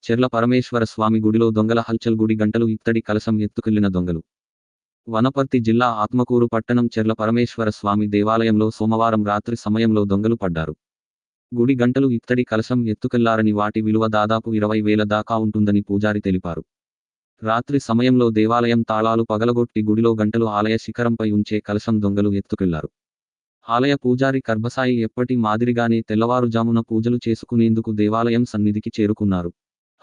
చెర్ల పరమేశ్వర స్వామి గుడిలో దొంగల హల్చల్. గుడి గంటలు ఇత్తడి కలశం ఎత్తుకెళ్లిన దొంగలు. వనపర్తి జిల్లా ఆత్మకూరు పట్టణం చెర్ల పరమేశ్వర స్వామి దేవాలయంలో సోమవారం రాత్రి సమయంలో దొంగలు పడ్డారు. గుడి గంటలు ఇత్తడి కలశం ఎత్తుకెళ్లారని, వాటి విలువ దాదాపు 20,000 దాకా ఉంటుందని పూజారి తెలిపారు. రాత్రి సమయంలో దేవాలయం తాళాలు పగలగొట్టి గుడిలో గంటలు ఆలయ శిఖరంపై ఉంచే కలశం దొంగలు ఎత్తుకెళ్లారు. ఆలయ పూజారి కర్బసాయి ఎప్పటి మాదిరిగానే తెల్లవారుజామున పూజలు చేసుకునేందుకు దేవాలయం సన్నిధికి చేరుకున్నారు.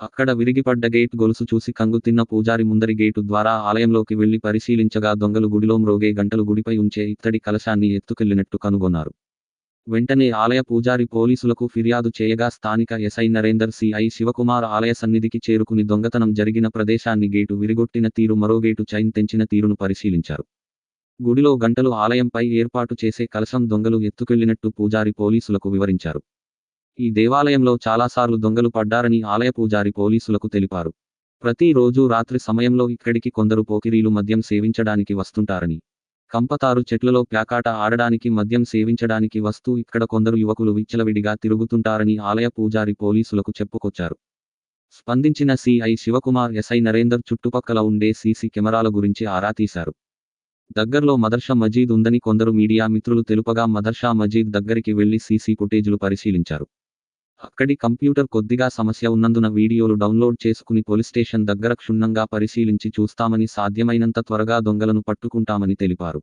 అక్కడ విరిగిపడ్డ గేట్ గొలుసు చూసి కంగుతిన్న పూజారి ముందరి గేటు ద్వారా ఆలయంలోకి వెళ్లి పరిశీలించగా దొంగలు గుడిలో మ్రోగే గంటలు గుడిపై ఉంచే ఇత్తడి కలశాన్ని ఎత్తుకెళ్లినట్టు కనుగొన్నారు. వెంటనే ఆలయ పూజారి పోలీసులకు ఫిర్యాదు చేయగా స్థానిక ఎస్ఐ నరేందర్, సిఐ శివకుమార్ ఆలయ సన్నిధికి చేరుకుని దొంగతనం జరిగిన ప్రదేశాన్ని, గేటు విరిగొట్టిన తీరు, మరో గేటు చైన్ తెంచిన తీరును పరిశీలించారు. గుడిలో గంటలు ఆలయంపై ఏర్పాటు చేసే కలశం దొంగలు ఎత్తుకెళ్లినట్టు పూజారి పోలీసులకు వివరించారు. ఈ దేవాలయంలో చాలాసార్లు దొంగలు పడ్డారని ఆలయ పూజారి పోలీసులకు తెలిపారు. ప్రతి రోజూ రాత్రి సమయంలో ఇక్కడికి కొందరు పోకిరీలు మద్యం సేవించడానికి వస్తుంటారని, కంపతారు చెట్లలో ప్యాకాట ఆడడానికి, మద్యం సేవించడానికి వస్తూ ఇక్కడ కొందరు యువకులు విచ్చలవిడిగా తిరుగుతుంటారని ఆలయ పూజారి పోలీసులకు చెప్పుకొచ్చారు. స్పందించిన సిఐ శివకుమార్, ఎస్ఐ నరేందర్ చుట్టుపక్కల ఉండే సీసీ కెమెరాల గురించి ఆరా తీశారు. దగ్గర్లో మదర్షా మజీద్ ఉందని కొందరు మీడియా మిత్రులు తెలుపగా మదర్షా మజీద్ దగ్గరికి వెళ్లి సీసీ ఫుటేజ్లు పరిశీలించారు. అక్కడి కంప్యూటర్ కొద్దిగా సమస్య ఉన్నందున వీడియోలు డౌన్లోడ్ చేసుకుని పోలీస్స్టేషన్ దగ్గర క్షుణ్ణంగా పరిశీలించి చూస్తామని, సాధ్యమైనంత త్వరగా దొంగలను పట్టుకుంటామని తెలిపారు.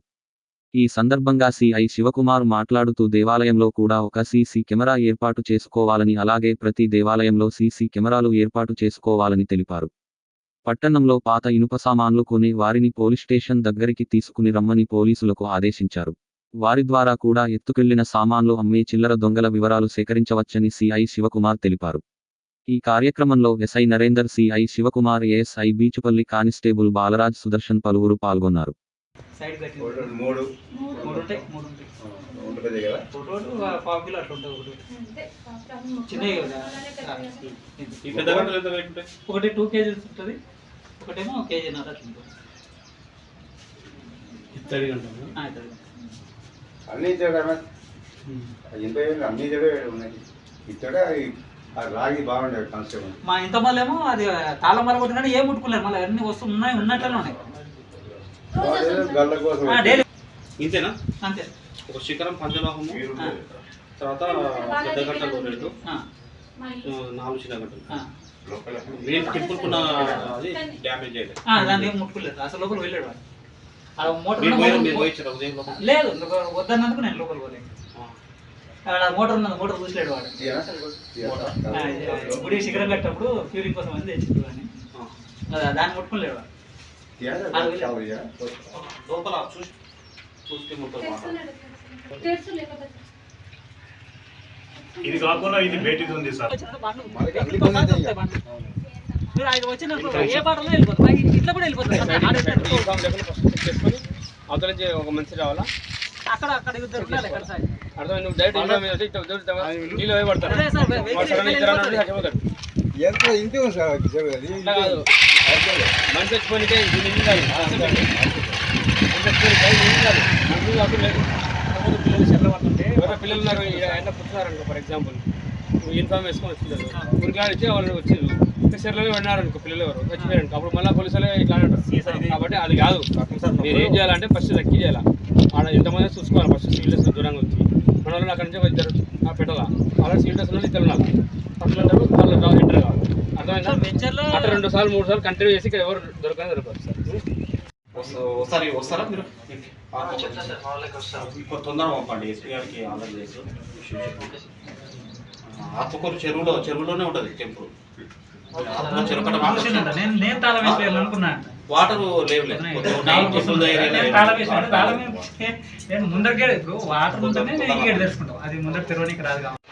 ఈ సందర్భంగా సిఐ శివకుమార్ మాట్లాడుతూ దేవాలయంలో కూడా ఒక సీసీ కెమెరా ఏర్పాటు చేసుకోవాలని, అలాగే ప్రతి దేవాలయంలో సీసీ కెమెరాలు ఏర్పాటు చేసుకోవాలని తెలిపారు. పట్టణంలో పాత ఇనుప సామాన్లు కొనే వారిని పోలీస్స్టేషన్ దగ్గరికి తీసుకుని రమ్మని పోలీసులకు ఆదేశించారు. వారి ద్వారా కూడా ఎత్తుకెళ్లిన సామాన్లు అమ్మే చిల్లర దొంగల వివరాలు సేకరించవచ్చని సిఐ శివకుమార్ తెలిపారు. ఈ కార్యక్రమంలో SI Narender, CI Shivakumar, ASI Beechupalli constable Balraj, Sudarshan పలువురు పాల్గొన్నారు. ఒకటి 2 kgs ఉంటుంది, ఒకటేమో 1.5 kg ఉంటుంది. ఇత్తడి గంట అన్ని రాగి బాగుండేది కానిస్టేబుల్. మా ఇంత మళ్ళీ ఏమో అది తాళం మరగొట్టు కానీ ఏం ముట్టుకోలేదు. మళ్ళీ అన్ని వస్తువు ఉన్నట్లనే ఉన్నాయి. డైలీ ఇంతేనా? అంతే. ఒక శిఖరం, పంచలోహము, తర్వాత పెద్ద గంటలు 2, 4 చిన్న గంటలు. మెయిన్ టెంపుల్కున్న అది డ్యామేజ్ చేయలేదు. దాన్ని ఏం ముట్టుకోలేదు. అసలు లోపల వెళ్ళాడు వాడు. లేదు, వద్దన్నందుకు నేను లోపల పోలేదు. మోటార్ ఉన్నది, మోటార్ చూసలేడు వాడు. గుడి శిఖరం కట్టినప్పుడు ఫ్యూరింగ్ కోసం అని తెచ్చిండు అని దాన్ని ముట్టుకోలేడు వాడు. లోపల చూస్తే ఇది కాకుండా ఇది బయటిది ఉంది సార్. మీరు ఆయన వచ్చినప్పుడు ఏ పాటలో వెళ్ళిపోతారు, ఇట్లా కూడా వెళ్ళిపోతారు. అవతల నుంచి ఒక మనిషి రావాలా, అక్కడ అక్కడ అర్థం. నువ్వు డైరెక్ట్ నీళ్ళు పడతారు. మనిషి చచ్చిపోయితే పిల్లలు ఉన్నారు, ఆయన పుట్టినారనుకో. ఫర్ ఎగ్జాంపుల్ యూనిఫామ్ వేసుకొని వచ్చింటారు, ఉరికాడిచ్చి వాళ్ళు వచ్చిండ్రు, సెర్లో విన్నారనుకో, పిల్లలు ఎవరు చచ్చిపోయారనుకో, అప్పుడు మళ్ళీ పోలీసులే ఇట్లా అంటారు. కాబట్టి అది కాదు. మీరు ఏం చేయాలంటే ఫస్ట్ లెక్కి చేయాలా, ఆడ ఎంతమంది చూసుకోవాలి. ఫస్ట్ సివిల్ డ్రెస్ దూరంగా వచ్చి మన వాళ్ళు అక్కడి నుంచి ఇద్దరు పెట్టాలా, అలా సివిల్ డ్రెస్ నుండి ఇద్దరు ఉన్నారు, ఫస్ట్ ఉంటారు, వాళ్ళు ఎంటర్ కావాలి. అర్థమైందా? అట్లా 2 సార్లు 3 సార్లు కంటిన్యూ చేసి ఇక్కడ ఎవరు దొరకని దొరకదు సార్. ఒకసారి వస్తారా మీరు? ఇప్పుడు తొందరగా పంపండి. ఎస్పీ గారికి ఆర్డర్ చేసి. ఆత్మకూరు చెరువులోనే ఉంటుంది టెంపుల్. నేను తాళం వేసి అనుకున్నా. వాటర్ లేవులేదు. నేను ముందరికే ఇప్పుడు వాటర్ ఉంటేనే నేను ఈ గేట్ తెలుసుకుంటాం. అది ముందర తెరవడానికి రాదు కాబట్టి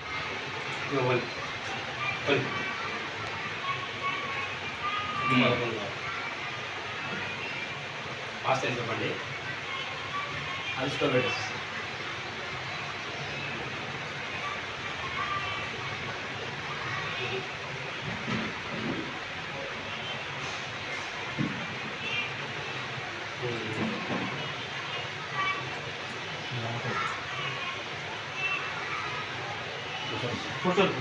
చెప్పండి. అలసిపోయి కూర్చోండి.